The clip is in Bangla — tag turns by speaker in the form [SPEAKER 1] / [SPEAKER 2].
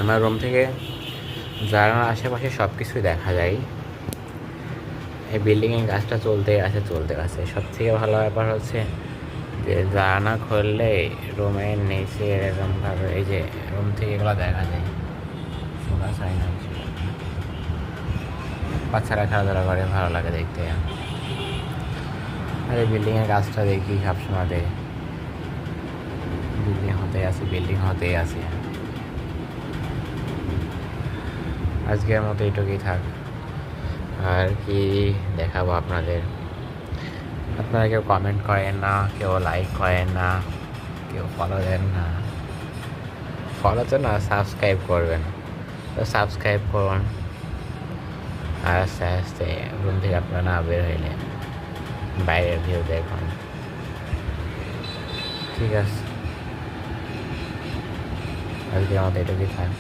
[SPEAKER 1] আমার রুম থেকে জানালার আশেপাশে সব কিছুই দেখা যায়। এই বিল্ডিংয়ের কাজটা চলতে আছে। সব থেকে ভালো ব্যাপার হচ্ছে যে জানালা খুললে রুমের নিচে এরকমভাবে এই যে রুম থেকে এগুলো দেখা যায়। শোনা চাই না, বাচ্চারা খেলাধুলা করে, ভালো লাগে দেখতে। আর এই বিল্ডিংয়ের কাজটা দেখি সবসময় বিল্ডিং হতেই আছে। আজকের মতো এইটুকুই থাক, আর কি দেখাবো আপনাদের। আপনারা কেউ কমেন্ট করেন না, কেউ লাইক করেন না, কেউ ফলো দেন না। ফলো তো না, সাবস্ক্রাইব করবেন, তো সাবস্ক্রাইব করুন। আর আস্তে আস্তে রুম থেকে আপনারা না বের হইলে বাইরের ভিউ দেখুন। ঠিক আছে, আজকের মতো এটুকুই থাক।